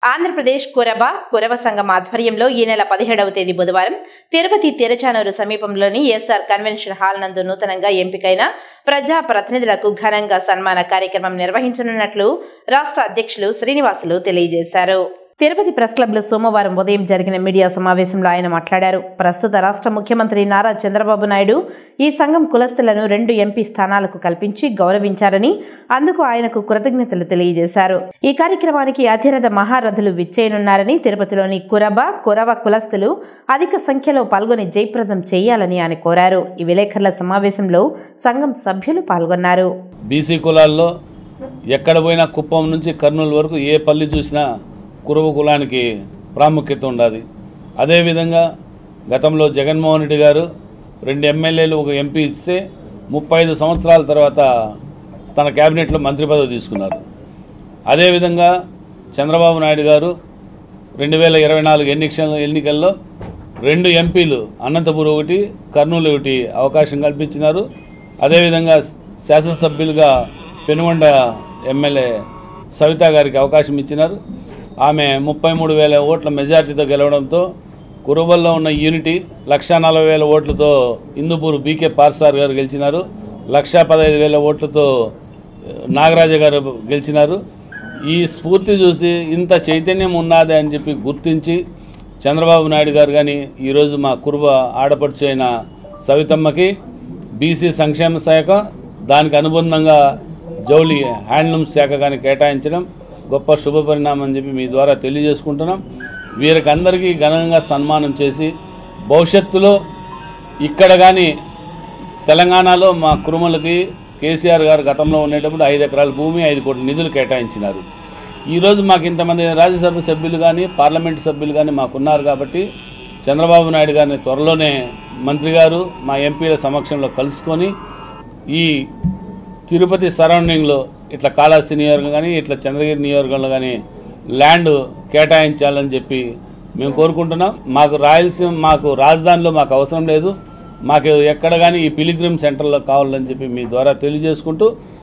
ఆంధ్రప్రదేశ్ కురవ సంఘం ఆధ్వర్యంలో ఈ నెల 17వ తేదీ బుధవారం తిరుపతి తిరుచానూరు సమీపంలోని ఎస్ఆర్ కన్వెన్షన్ హాల్ నందు నూతనంగా ఎంపికైన ప్రజా ప్రతినిధులకు ఘనంగా సన్మాన కార్యక్రమం నిర్వహించనున్నట్లు రాష్ట్ర అధ్యక్షులు శ్రీనివాసులు తెలియజేశారు. తిరుపతి ప్రెస్ క్లబ్లో సోమవారం ఉదయం జరిగిన మీడియా సమావేశంలో ఆయన మాట్లాడారు. ప్రస్తుత రాష్ట్ర ముఖ్యమంత్రి నారా చంద్రబాబు నాయుడు ఈ సంఘం కులస్తులను 2 ఎంపీ స్థానాలకు కల్పించి గౌరవించారని, అందుకు ఆయనకు కృతజ్ఞతలు తెలియజేశారు. ఈ కార్యక్రమానికి అతిరథ మహారథులు విచ్చేయనున్నారని, తిరుపతిలోని కురవ కులస్తులు అధిక సంఖ్యలో పాల్గొని జయప్రదం చేయాలని ఆయన కోరారు. ఈ విలేకరుల సమావేశంలో సంఘం సభ్యులు పాల్గొన్నారు. బీసీ కులాల్లో ఎక్కడ పోయినా కుప్పం నుంచి కర్నూలు వరకు ఏ పల్లి చూసినా కురవ కులానికి ప్రాముఖ్యత ఉండాలి. అదేవిధంగా గతంలో జగన్మోహన్ రెడ్డి గారు 2 ఎమ్మెల్యేలు 1 ఎంపీ ఇస్తే 35 సంవత్సరాల తర్వాత తన క్యాబినెట్లో మంత్రి పదవి తీసుకున్నారు. అదేవిధంగా చంద్రబాబు నాయుడు గారు 2024 ఎన్నికల్లో 2 ఎంపీలు అనంతపురం 1, కర్నూలు 1 అవకాశం కల్పించినారు. అదేవిధంగా శాసనసభ్యులుగా పెనుగొండ ఎమ్మెల్యే సవిత గారికి అవకాశం ఇచ్చినారు. ఆమె 33,000 ఓట్ల మెజార్టీతో గెలవడంతో కురుబల్లో ఉన్న యూనిటీ 1,40,000 ఓట్లతో హిందూపూర్ బీకే పార్సార్ గారు గెలిచినారు. 1,15,000 ఓట్లతో నాగరాజ గారు గెలిచినారు. ఈ స్ఫూర్తి చూసి ఇంత చైతన్యం ఉన్నది అని చెప్పి గుర్తించి చంద్రబాబు నాయుడు గారు కానీ ఈరోజు మా కురుబ ఆడపడుచు అయిన సవితమ్మకి బీసీ సంక్షేమ శాఖ, దానికి అనుబంధంగా జౌళి హ్యాండ్లూమ్ శాఖ కానీ కేటాయించడం గొప్ప శుభ పరిణామం అని చెప్పి మీ ద్వారా తెలియజేసుకుంటున్నాం. వీరికి అందరికీ ఘనంగా సన్మానం చేసి భవిష్యత్తులో ఇక్కడ కానీ తెలంగాణలో మా కురుమలకి కేసీఆర్ గారు గతంలో ఉండేటప్పుడు 5 ఎకరాల భూమి 5 కోట్ల నిధులు కేటాయించినారు. ఈరోజు మాకు ఇంతమంది రాజ్యసభ సభ్యులు కానీ పార్లమెంటు సభ్యులు కానీ మాకున్నారు కాబట్టి చంద్రబాబు నాయుడు గారిని త్వరలోనే మంత్రి గారు మా ఎంపీల సమక్షంలో కలుసుకొని ఈ తిరుపతి సరౌండింగ్లో ఇట్లా కాళహస్తి నియోజకవర్గం కానీ ఇట్లా చంద్రగిరి నియోజకవర్గంలో కానీ ల్యాండ్ కేటాయించాలని చెప్పి మేము కోరుకుంటున్నాం. మాకు రాజధానిలో మాకు అవసరం లేదు, మాకు ఎక్కడ కానీ ఈ పిలిగ్రిమ్ సెంటర్లో కావాలని చెప్పి మీ ద్వారా తెలియజేసుకుంటూ